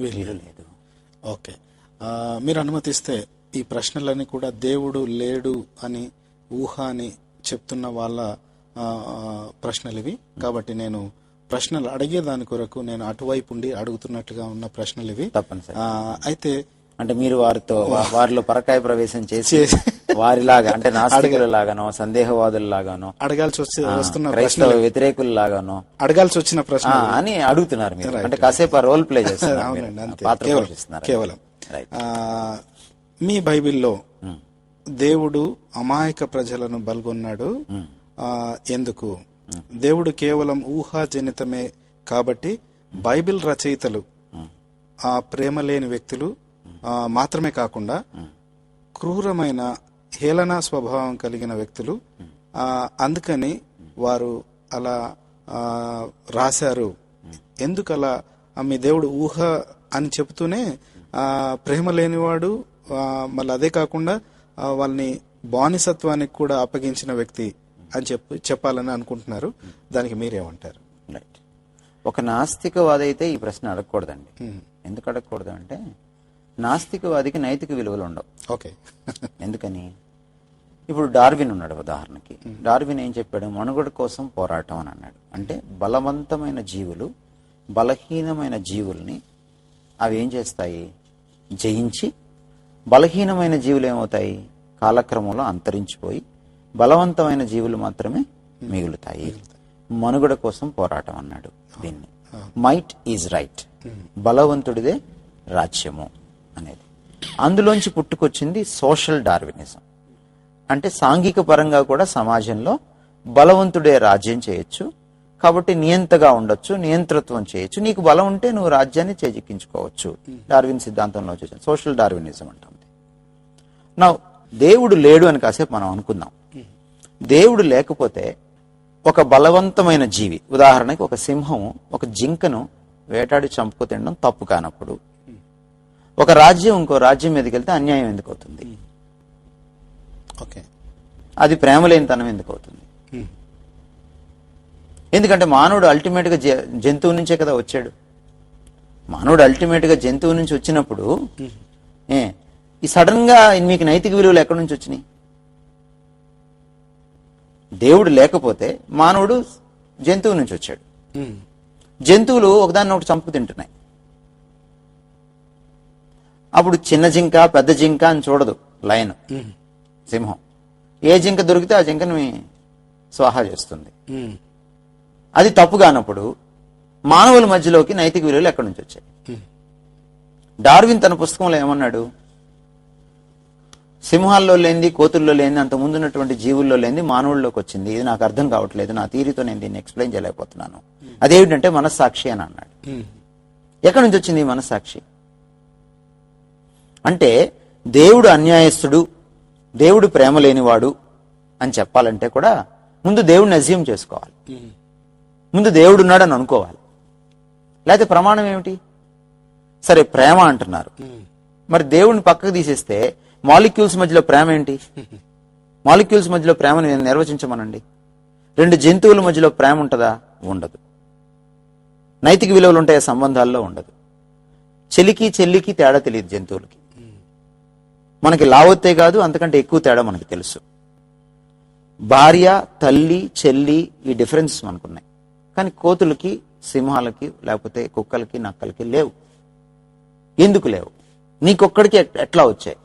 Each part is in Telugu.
వీలు లేదు. ఓకే, మీరు అనుమతిస్తే ఈ ప్రశ్నలన్నీ కూడా దేవుడు లేడు అని ఊహ అని చెప్తున్న వాళ్ళ ప్రశ్నలు ఇవి. కాబట్టి నేను ప్రశ్నలు అడిగేదాని కొరకు నేను అటువైపు ఉండి అడుగుతున్నట్టుగా ఉన్న ప్రశ్నలు ఇవి. తప్పనిసరి. అయితే అంటే మీరు వారిలో పరకాయ ప్రవేశం చేసి వారిలాగా అంటే నాస్తికుల లాగానో సందేహవాదుల లాగానో అడగాల్సి వస్తున్న క్రైస్తవ వ్యతిరేకుల లాగానో అడగాల్సి వచ్చిన ప్రశ్న అని అడుగుతున్నారు మీరు. అంటే కాసేపు రోల్ ప్లే చేస్తున్నారు, పాత్ర పోషిస్తున్నారు. కేవలం మీ బైబిల్లో దేవుడు అమాయక ప్రజలను బల్గొన్నాడు ఎందుకు? దేవుడు కేవలం ఊహాజనితమే కాబట్టి బైబిల్ రచయితలు ఆ ప్రేమ లేని వ్యక్తులు మాత్రమే కాకుండా క్రూరమైన హేళనా స్వభావం కలిగిన వ్యక్తులు, అందుకని వారు అలా రాశారు. ఎందుకు అలా? మీ దేవుడు ఊహ అని చెబుతూనే ప్రేమ లేనివాడు, మళ్ళీ అదే కాకుండా వాళ్ళని బానిసత్వానికి కూడా అప్పగించిన వ్యక్తి అని చెప్పాలని అనుకుంటున్నారు. దానికి మీరేమంటారు? రైట్. ఒక నాస్తికవాది అయితే ఈ ప్రశ్న అడగకూడదండి. ఎందుకు అడగకూడదు అంటే నాస్తికవాదికి నైతిక విలువలు ఉండవు. ఓకే. ఎందుకని? ఇప్పుడు డార్విన్ ఉన్నాడు ఉదాహరణకి. డార్విన్ ఏం చెప్పాడు? మనుగడ కోసం పోరాటం అని అన్నాడు. అంటే బలవంతమైన జీవులు బలహీనమైన జీవుల్ని అవి ఏం చేస్తాయి? జయించి బలహీనమైన జీవులు ఏమవుతాయి? కాలక్రమంలో అంతరించిపోయి బలవంతమైన జీవులు మాత్రమే మిగులుతాయి. మనుగడ కోసం పోరాటం అన్నాడు దీన్ని. మైట్ ఈజ్ రైట్, బలవంతుడిదే రాజ్యము అనేది. అందులోంచి పుట్టుకొచ్చింది సోషల్ డార్వినిజం. అంటే సాంఘిక పరంగా కూడా సమాజంలో బలవంతుడే రాజ్యం చేయొచ్చు, కాబట్టి నియంతగా ఉండొచ్చు, నియంతృత్వం చేయొచ్చు. నీకు బలం ఉంటే నువ్వు రాజ్యాన్ని చేజిక్కించుకోవచ్చు. డార్విన్ సిద్ధాంతంలో చూసాను, సోషల్ డార్వినిజం అంటుంది. నా దేవుడు లేడు అని కాసేపు మనం అనుకుందాం. దేవుడు లేకపోతే ఒక బలవంతమైన జీవి, ఉదాహరణకి ఒక సింహం ఒక జింకను వేటాడి చంపుకు తినడం తప్పు కానప్పుడు, ఒక రాజ్యం ఇంకో రాజ్యం మీదకి వెళ్తే అన్యాయం ఎందుకు అవుతుంది? ఓకే, అది ప్రేమ లేనితనం ఎందుకు అవుతుంది? ఎందుకంటే మానవుడు అల్టిమేట్ గా జంతువు నుంచే కదా వచ్చాడు. మానవుడు అల్టిమేట్ గా జంతువు నుంచి వచ్చినప్పుడు ఈ సడన్ గా మీకు నైతిక విలువలు ఎక్కడి నుంచి వచ్చినాయి? దేవుడు లేకపోతే మానవుడు జంతువు నుంచి వచ్చాడు. జంతువులు ఒకదాన్ని ఒకటి చంపు తింటున్నాయి. అప్పుడు చిన్న జింక పెద్ద జింక అని చూడదు లయన్, సింహం. ఏ జింక దొరికితే ఆ జింకని స్వాహా చేస్తుంది. అది తప్పు కానప్పుడు మానవుల మధ్యలోకి నైతిక విలువలు ఎక్కడి నుంచి వచ్చాయి? డార్విన్ తన పుస్తకంలో ఏమన్నాడు? సింహాల్లో లేనిది, కోతుల్లో లేనిది, అంత ముందున్నటువంటి జీవుల్లో లేనిది మానవుల్లోకి వచ్చింది. ఇది నాకు అర్థం కావట్లేదు, నా థియరీతో నేను దీన్ని ఎక్స్ప్లెయిన్ చేయలేకపోతున్నాను. అదేమిటంటే మనస్సాక్షి అని అన్నాడు. ఎక్కడి నుంచి వచ్చింది మనస్సాక్షి? అంటే దేవుడు అన్యాయస్తుడు, దేవుడు ప్రేమ లేనివాడు అని చెప్పాలంటే కూడా ముందు దేవుడిని అజ్యూమ్ చేసుకోవాలి, ముందు దేవుడు ఉన్నాడని అనుకోవాలి. లేకపోతే ప్రమాణం ఏమిటి? సరే ప్రేమ అంటున్నారు, మరి దేవుడిని పక్కకు తీసేస్తే మాలిక్యూల్స్ మధ్యలో ప్రేమ ఏంటి? మాలిక్యూల్స్ మధ్యలో ప్రేమను నిర్వచించమనండి. రెండు జంతువుల మధ్యలో ప్రేమ ఉంటుందా? ఉండదు. నైతిక విలువలు ఉంటాయి సంబంధాల్లో? ఉండదు. చెలికి చెల్లికి తేడా తెలియదు జంతువులకి. మనకి లావొత్తే కాదు, అంతకంటే ఎక్కువ తేడా మనకి తెలుసు. భార్య, తల్లి, చెల్లి, ఈ డిఫరెన్సెస్ మనకున్నాయి. కానీ కోతులకి, సింహాలకి, లేకపోతే కుక్కలకి, నక్కలకి లేవు. ఎందుకు లేవు? నీకొక్కడికి ఎట్లా వచ్చాయి?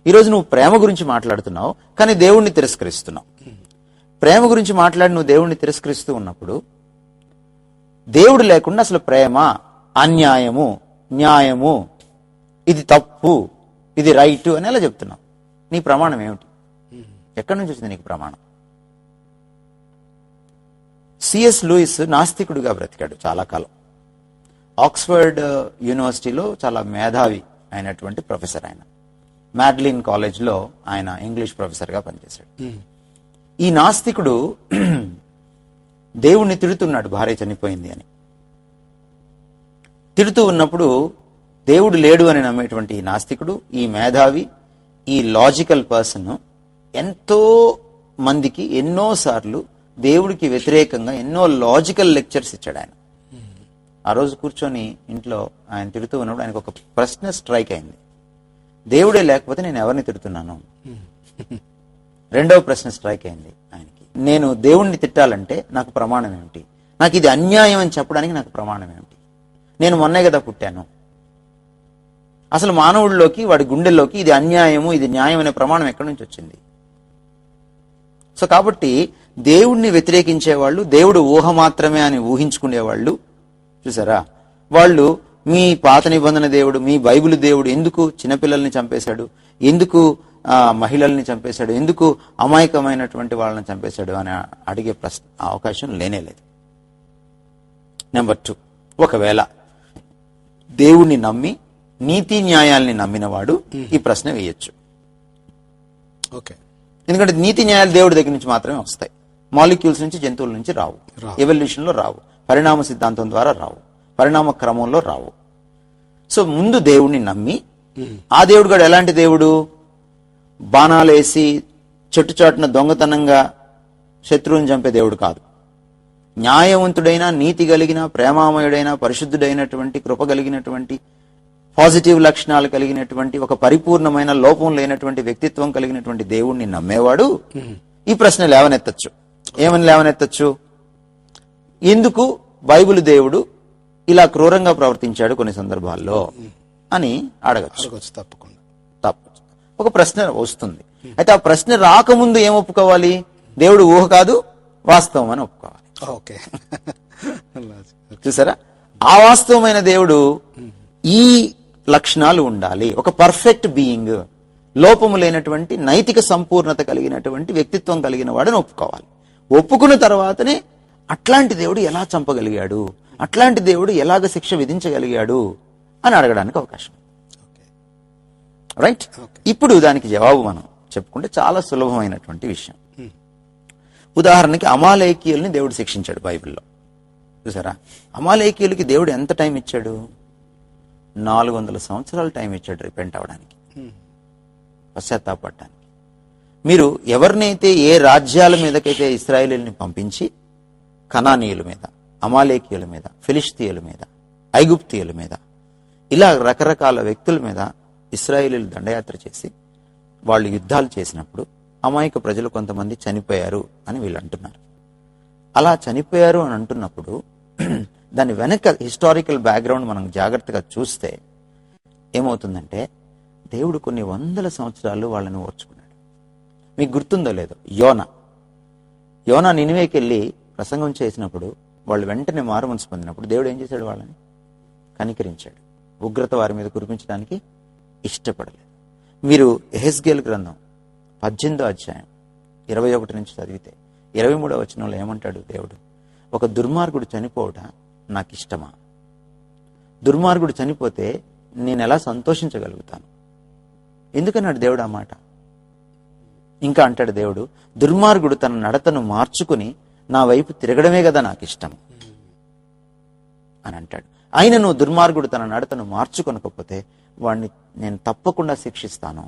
ఈరోజు నువ్వు ప్రేమ గురించి మాట్లాడుతున్నావు, కానీ దేవుణ్ణి తిరస్కరిస్తున్నావు. ప్రేమ గురించి మాట్లాడి నువ్వు దేవుణ్ణి తిరస్కరిస్తూ ఉన్నప్పుడు దేవుడు లేకుండా అసలు ప్రేమ, అన్యాయము, న్యాయము, ఇది తప్పు, ఇది రైట్ అని ఎలా చెప్తున్నావు? నీ ప్రమాణం ఏమిటి? ఎక్కడి నుంచి వచ్చింది నీకు ప్రమాణం? సిఎస్ లూయిస్ నాస్తికుడిగా బ్రతికాడు చాలా కాలం. ఆక్స్ఫర్డ్ యూనివర్సిటీలో చాలా మేధావి అయినటువంటి ప్రొఫెసర్. ఆయన మ్యాడ్లిన్ కాలేజ్లో ఆయన ఇంగ్లీష్ ప్రొఫెసర్గా పనిచేశాడు. ఈ నాస్తికుడు దేవుణ్ణి తిడుతున్నాడు, భార్య చనిపోయింది అని. తిడుతూ ఉన్నప్పుడు దేవుడు లేడు అని నమ్మేటువంటి ఈ నాస్తికుడు, ఈ మేధావి, ఈ లాజికల్ పర్సన్ ఎంతో మందికి ఎన్నోసార్లు దేవుడికి వ్యతిరేకంగా ఎన్నో లాజికల్ లెక్చర్స్ ఇచ్చాడు ఆయన. ఆ రోజు కూర్చొని ఇంట్లో ఆయన తిడుతూ ఉన్నప్పుడు ఆయనకు ఒక ప్రశ్న స్ట్రైక్ అయింది. దేవుడే లేకపోతే నేను ఎవరిని తిడుతున్నాను? రెండవ ప్రశ్న స్ట్రైక్ అయింది ఆయనకి. నేను దేవుణ్ణి తిట్టాలంటే నాకు ప్రమాణం ఏమిటి? నాకు ఇది అన్యాయం అని చెప్పడానికి నాకు ప్రమాణం ఏమిటి? నేను మొన్నే కదా పుట్టాను. అసలు మానవుడిలోకి, వాడి గుండెల్లోకి ఇది అన్యాయము, ఇది న్యాయం అనే ప్రమాణం ఎక్కడి నుంచి వచ్చింది? సో కాబట్టి దేవుణ్ణి వ్యతిరేకించేవాళ్ళు, దేవుడు ఊహ మాత్రమే అని ఊహించుకునేవాళ్ళు చూసారా, వాళ్ళు మీ పాత నిబంధన దేవుడు, మీ బైబిల్ దేవుడు ఎందుకు చిన్నపిల్లల్ని చంపేశాడు, ఎందుకు మహిళల్ని చంపేశాడు, ఎందుకు అమాయకమైనటువంటి వాళ్ళని చంపేశాడు అని అడిగే ప్రశ్న అవకాశం లేనేలేదు. నెంబర్ 2, ఒకవేళ దేవుణ్ణి నమ్మి నీతి న్యాయాల్ని నమ్మినవాడు ఈ ప్రశ్న వేయొచ్చు. ఓకే, ఎందుకంటే నీతి న్యాయాలు దేవుడి దగ్గర నుంచి మాత్రమే వస్తాయి. మాలిక్యూల్స్ నుంచి, జంతువుల నుంచి రావు. ఎవల్యూషన్ లో రావు, పరిణామ సిద్ధాంతం ద్వారా రావు, పరిణామ క్రమంలో రావు. సో ముందు దేవుణ్ణి నమ్మి, ఆ దేవుడు కూడా ఎలాంటి దేవుడు? బాణాలేసి చెట్టుచాటున దొంగతనంగా శత్రువుని చంపే దేవుడు కాదు. న్యాయవంతుడైన, నీతి కలిగిన, ప్రేమామయుడైన, పరిశుద్ధుడైనటువంటి, కృప కలిగినటువంటి, పాజిటివ్ లక్షణాలు కలిగినటువంటి, ఒక పరిపూర్ణమైన లోపం లేనటువంటి వ్యక్తిత్వం కలిగినటువంటి దేవుణ్ణి నమ్మేవాడు ఈ ప్రశ్న లేవనెత్తచ్చు. ఏమని లేవనెత్తచ్చు? ఎందుకు బైబిల్ దేవుడు ఇలా క్రూరంగా ప్రవర్తించాడు కొన్ని సందర్భాల్లో అని అడగచ్చు. తప్పకుండా తప్పచ్చు. ఒక ప్రశ్న వస్తుంది. అయితే ఆ ప్రశ్న రాకముందు ఏం ఒప్పుకోవాలి? దేవుడు ఊహ కాదు, వాస్తవం అని ఒప్పుకోవాలి. ఓకే, చూసారా, ఆ వాస్తవమైన దేవుడు ఈ లక్షణాలు ఉండాలి. ఒక పర్ఫెక్ట్ బీయింగ్, లోపము లేనటువంటి, నైతిక సంపూర్ణత కలిగినటువంటి వ్యక్తిత్వం కలిగిన వాడని ఒప్పుకోవాలి. ఒప్పుకున్న తర్వాతనే అట్లాంటి దేవుడు ఎలా చంపగలిగాడు, అట్లాంటి దేవుడు ఎలాగ శిక్ష విధించగలిగాడు అని అడగడానికి అవకాశం. రైట్? ఇప్పుడు దానికి జవాబు మనం చెప్పుకుంటే చాలా సులభమైనటువంటి విషయం. ఉదాహరణకి అమాలేకీయుల్ని దేవుడు శిక్షించాడు బైబిల్లో. చూసారా, అమాలేకీయులకి దేవుడు ఎంత టైం ఇచ్చాడు? 400 సంవత్సరాలు టైం ఇచ్చాడు రిపెంట్ అవడానికి, పశ్చాత్తాపడటానికి. మీరు ఎవరినైతే, ఏ రాజ్యాల మీదకైతే ఇశ్రాయేలీయుల్ని పంపించి కనానీయుల మీద, అమాలేకీయుల మీద, ఫిలిష్తీయుల మీద, ఐగుప్తీయుల మీద, ఇలా రకరకాల వ్యక్తుల మీద ఇశ్రాయేలీయులు దండయాత్ర చేసి వాళ్ళు యుద్ధాలు చేసినప్పుడు అమాయక ప్రజలు కొంతమంది చనిపోయారు అని వీళ్ళు అంటున్నారు. అలా చనిపోయారు అని అంటున్నప్పుడు దాని వెనక హిస్టారికల్ బ్యాక్గ్రౌండ్ మనం జాగ్రత్తగా చూస్తే ఏమవుతుందంటే, దేవుడు కొన్ని వందల సంవత్సరాలు వాళ్ళని ఓర్చుకున్నాడు. మీకు గుర్తుందో లేదో, యోనా నినివేకి వెళ్ళి ప్రసంగం చేసినప్పుడు వాళ్ళు వెంటనే మారుమనసు పొందినప్పుడు దేవుడు ఏం చేశాడు? వాళ్ళని కనికరించాడు. ఉగ్రత వారి మీద కురిపించడానికి ఇష్టపడలేదు. మీరు యెహెజ్కేలు గ్రంథం 18వ అధ్యాయం 21 నుంచి చదివితే 23వ వచనంలో ఏమంటాడు దేవుడు? ఒక దుర్మార్గుడు చనిపోవట నాకు ఇష్టమా? దుర్మార్గుడు చనిపోతే నేను ఎలా సంతోషించగలుగుతాను? ఎందుకన్నాడు దేవుడు ఆ మాట? ఇంకా అంటాడు దేవుడు, దుర్మార్గుడు తన నడతను మార్చుకుని నా వైపు తిరగడమే కదా నాకు ఇష్టం అని అంటాడు. అయినను దుర్మార్గుడు తన నడతను మార్చుకొనకపోతే వాడిని నేను తప్పకుండా శిక్షిస్తాను,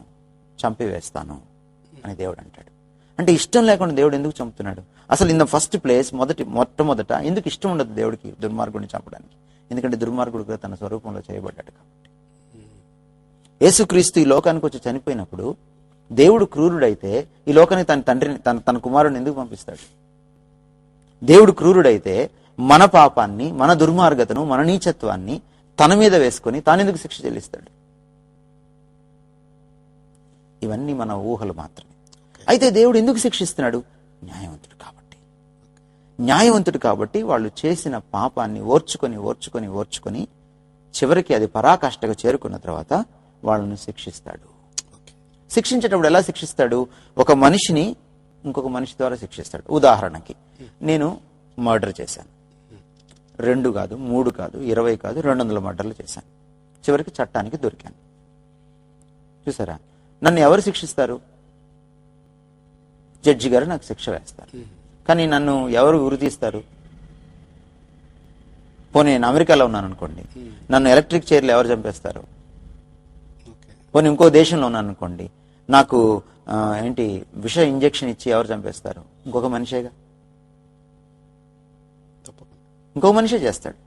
చంపివేస్తాను అని దేవుడు అంటాడు. అంటే ఇష్టం లేకుండా దేవుడు ఎందుకు చంపుతున్నాడు? అసలు ఇన్ ద ఫస్ట్ ప్లేస్ మొట్టమొదట ఎందుకు ఇష్టం ఉండదు దేవుడికి దుర్మార్గుడిని చంపడానికి? ఎందుకంటే దుర్మార్గుడుగా తన స్వరూపంలో చేయబడ్డాడు కాబట్టి. యేసుక్రీస్తు ఈ లోకానికి వచ్చి చనిపోయినప్పుడు దేవుడు క్రూరుడైతే ఈ లోకానికి తన తండ్రిని, తన కుమారుడిని ఎందుకు పంపిస్తాడు? దేవుడు క్రూరుడైతే మన పాపాన్ని, మన దుర్మార్గతను, మన నీచత్వాన్ని తన మీద వేసుకొని తానెందుకు శిక్ష చెల్లిస్తాడు? ఇవన్నీ మన ఊహలు మాత్రమే. అయితే దేవుడు ఎందుకు శిక్షిస్తున్నాడు? న్యాయవంతుడు కాబట్టి. న్యాయవంతుడు కాబట్టి వాళ్ళు చేసిన పాపాన్ని ఓర్చుకొని చివరికి అది పరాకాష్ఠగా చేరుకున్న తర్వాత వాళ్ళని శిక్షిస్తాడు. శిక్షించేటప్పుడు ఎలా శిక్షిస్తాడు? ఒక మనిషిని ఇంకొక మనిషి ద్వారా శిక్షిస్తాడు. ఉదాహరణకి నేను మర్డర్ చేశాను, 2 కాదు, 3 కాదు, 20 కాదు, 200 మర్డర్లు చేశాను. చివరికి చట్టానికి దొరికాను. చూసారా, నన్ను ఎవరు శిక్షిస్తారు? జడ్జి గారు నాకు శిక్ష వేస్తారు. కానీ నన్ను ఎవరు ఉరి తీస్తారు? పోనీ నేను అమెరికాలో ఉన్నాను అనుకోండి, నన్ను ఎలక్ట్రిక్ చైర్లు ఎవరు చంపేస్తారు? పోనీ ఇంకో దేశంలో ఉన్నాను అనుకోండి, నాకు విష ఇంజెక్షన్ ఇచ్చి ఎవరు చంపేస్తారు? ఇంకొక మనిషేగా, ఇంకో మనిషే చేస్తాడు.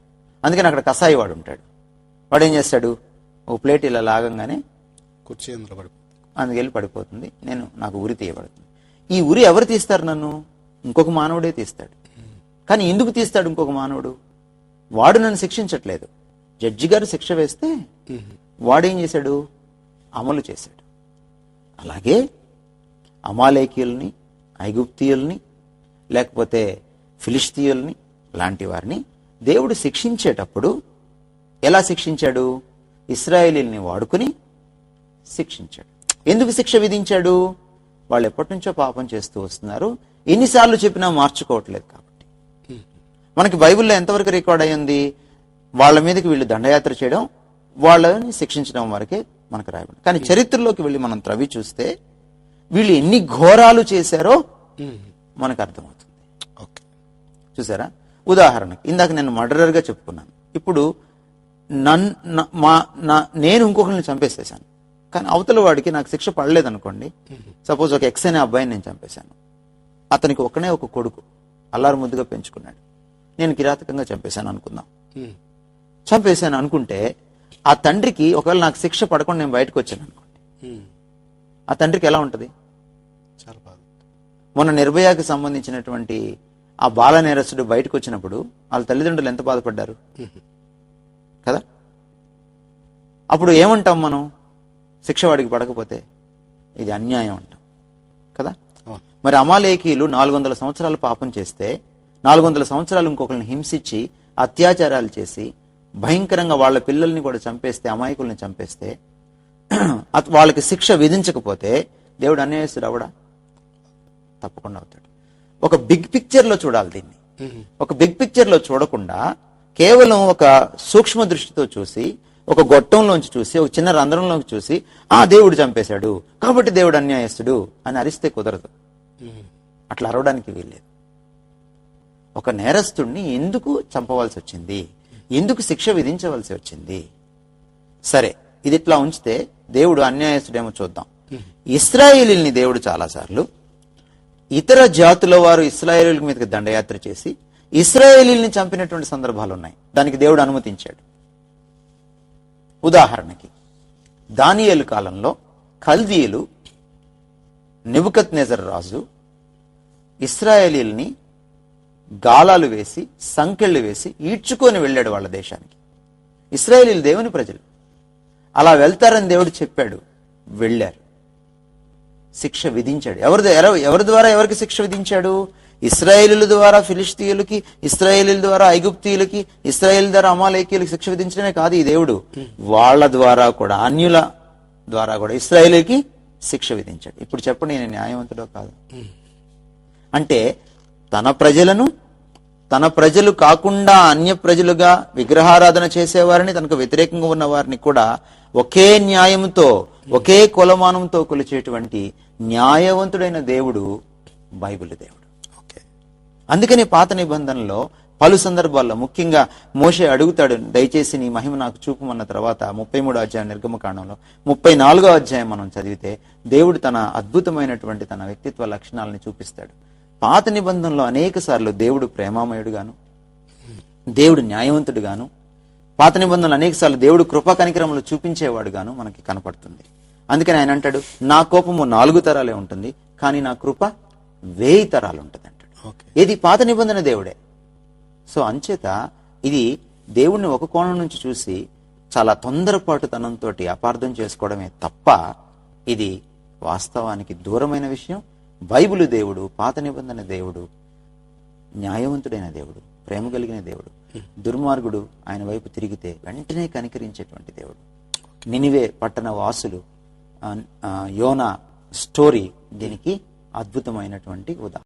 అందుకని అక్కడ కసాయి వాడు ఉంటాడు. వాడు ఏం చేస్తాడు, ఓ ప్లేట్ ఇలా లాగంగానే కుర్చీ అందులో పడిపోతుంది, అందుకెళ్ళి పడిపోతుంది. నాకు ఉరి తీయబడుతుంది. ఈ ఉరి ఎవరు తీస్తారు? నన్ను ఇంకొక మానవుడే తీస్తాడు. కానీ ఎందుకు తీస్తాడు ఇంకొక మానవుడు? వాడు నన్ను శిక్షించట్లేదు. జడ్జి గారు శిక్ష వేస్తే వాడేం చేశాడు, అమలు చేశాడు. అలాగే అమాలేకీయుల్ని, ఐగుప్తీయుల్ని, లేకపోతే ఫిలిష్తీయుల్ని లాంటి వారిని దేవుడు శిక్షించేటప్పుడు ఎలా శిక్షించాడు? ఇశ్రాయేలీల్ని వాడుకుని శిక్షించాడు. ఎందుకు శిక్ష విధించాడు? వాళ్ళు ఎప్పటి నుంచో పాపం చేస్తూ వస్తున్నారు, ఎన్నిసార్లు చెప్పినా మార్చుకోవట్లేదు కాబట్టి. మనకి బైబిల్లో ఎంతవరకు రికార్డ్ అయ్యింది? వాళ్ళ మీదకి వీళ్ళు దండయాత్ర చేయడం, వాళ్ళని శిక్షించడం వరకే మనకు రాయబడింది. కానీ చరిత్రలోకి వెళ్ళి మనం త్రవి చూస్తే వీళ్ళు ఎన్ని ఘోరాలు చేశారో మనకు అర్థమవుతుంది. చూసారా? ఉదాహరణకి ఇందాక నేను మర్డరర్గా చెప్పుకున్నాను. ఇప్పుడు నేను ఇంకొకరిని చంపేసేసాను, కానీ అవతల వాడికి నాకు శిక్ష పడలేదు అనుకోండి. సపోజ్ ఒక ఎక్స్ అనే అబ్బాయిని నేను చంపేశాను. అతనికి ఒకనే ఒక కొడుకు, అల్లారు ముద్దుగా పెంచుకున్నాడు. నేను కిరాతకంగా చంపేశాను అనుకుందాం. చంపేశాను అనుకుంటే ఆ తండ్రికి ఒకవేళ నాకు శిక్ష పడకుండా నేను బయటకు వచ్చాను అనుకోండి, ఆ తండ్రికి ఎలా ఉంటుంది? మొన్న నిర్భయాకి సంబంధించినటువంటి ఆ బాల నేరస్తుడు బయటకు వచ్చినప్పుడు వాళ్ళ తల్లిదండ్రులు ఎంత బాధపడ్డారు కదా? అప్పుడు ఏమంటాం మనం? శిక్ష వాడికి పడకపోతే ఇది అన్యాయం అంటాం కదా. మరి అమాలేకీయులు 400 సంవత్సరాలు పాపం చేస్తే 400 సంవత్సరాలు ఇంకొకరిని హింసించి అత్యాచారాలు చేసి భయంకరంగా వాళ్ళ పిల్లల్ని కూడా చంపేస్తే, అమాయకుల్ని చంపేస్తే వాళ్ళకి శిక్ష విధించకపోతే దేవుడు అన్యాయస్తుడు అవడా? తప్పకుండా అవుతాడు. ఒక బిగ్ పిక్చర్ లో చూడాలి దీన్ని. ఒక బిగ్ పిక్చర్ లో చూడకుండా కేవలం ఒక సూక్ష్మ దృష్టితో చూసి, ఒక గొట్టంలోంచి చూసి, ఒక చిన్న రంధ్రంలోకి చూసి దేవుడు చంపేశాడు కాబట్టి దేవుడు అన్యాయస్తుడు అని అరిస్తే కుదరదు. అట్లా అరవడానికి వీల్లేదు. ఒక నేరస్తుడిని ఎందుకు చంపవలసి వచ్చింది, ఎందుకు శిక్ష విధించవలసి వచ్చింది? సరే, ఇది ఇట్లా ఉంచితే దేవుడు అన్యాయస్తుడేమో చూద్దాం. ఇశ్రాయేలీల్ని దేవుడు చాలాసార్లు ఇతర జాతుల వారు ఇశ్రాయేలీల మీదకి దండయాత్ర చేసి ఇశ్రాయేలీల్ని చంపినటువంటి సందర్భాలు ఉన్నాయి. దానికి దేవుడు అనుమతించాడు. ఉదాహరణకి దానియేలు కాలంలో కల్దీయులు, నెబుకద్నెజర్ రాజు ఇశ్రాయేలీల్ని గాలాలు వేసి, సంకెళ్ళు వేసి ఈడ్చుకొని వెళ్ళాడు వాళ్ళ దేశానికి. ఇశ్రాయేలీలు దేవుని ప్రజలు, అలా వెళ్తారని దేవుడు చెప్పాడు. వెళ్ళారు, శిక్ష విధించాడు. ఎవరి ద్వారా ఎవరికి శిక్ష విధించాడు? ఇశ్రాయేలీల ద్వారా ఫిలిష్తీయులకి, ఇశ్రాయేలీల ద్వారా ఐగుప్తీయులకి, ఇశ్రాయేల్ ద్వారా అమాలేకీయులకి శిక్ష విధించడమే కాదు ఈ దేవుడు, వాళ్ళ ద్వారా కూడా, అన్యుల ద్వారా కూడా ఇశ్రాయేలీకి శిక్ష విధించాడు. ఇప్పుడు చెప్పండి, నేను న్యాయవంతుడో కాదు? అంటే తన ప్రజలు కాకుండా అన్య ప్రజలుగా విగ్రహారాధన చేసేవారిని, తనకు వ్యతిరేకంగా ఉన్న వారిని కూడా ఒకే న్యాయంతో, ఒకే కొలమానంతో కొలిచేటువంటి న్యాయవంతుడైన దేవుడు బైబిల్ దేవుడు. అందుకని పాత నిబంధనలో పలు సందర్భాల్లో, ముఖ్యంగా మోషే అడుగుతాడు, దయచేసి నీ మహిమ నాకు చూపమన్న తర్వాత 33వ అధ్యాయం నిర్గమకాండంలో 34వ అధ్యాయం మనం చదివితే దేవుడు తన అద్భుతమైనటువంటి తన వ్యక్తిత్వ లక్షణాలని చూపిస్తాడు. పాత నిబంధనలో అనేక సార్లు దేవుడు ప్రేమామయుడుగాను, దేవుడు న్యాయవంతుడుగాను, పాత నిబంధనలు అనేక సార్లు దేవుడు కృపా కనికరములు చూపించేవాడుగాను మనకి కనపడుతుంది. అందుకని ఆయన అంటాడు, నా కోపము 4 తరాలే ఉంటుంది, కానీ నా కృప 1000 తరాలు ఉంటుంది అంటాడు. ఇది పాత నిబంధన దేవుడే. సో అంచేత ఇది దేవుణ్ణి ఒక కోణం నుంచి చూసి చాలా తొందరపాటుతనంతో అపార్థం చేసుకోవడమే తప్ప ఇది వాస్తవానికి దూరమైన విషయం. బైబిలు దేవుడు, పాత నిబంధన దేవుడు, న్యాయవంతుడైన దేవుడు, ప్రేమ కలిగిన దేవుడు. దుర్మార్గుడు ఆయన వైపు తిరిగితే వెంటనే కనికరించేటువంటి దేవుడు. నినివే పట్టణ వాసులు, యోనా స్టోరీ దీనికి అద్భుతమైనటువంటి ఉదాహరణ.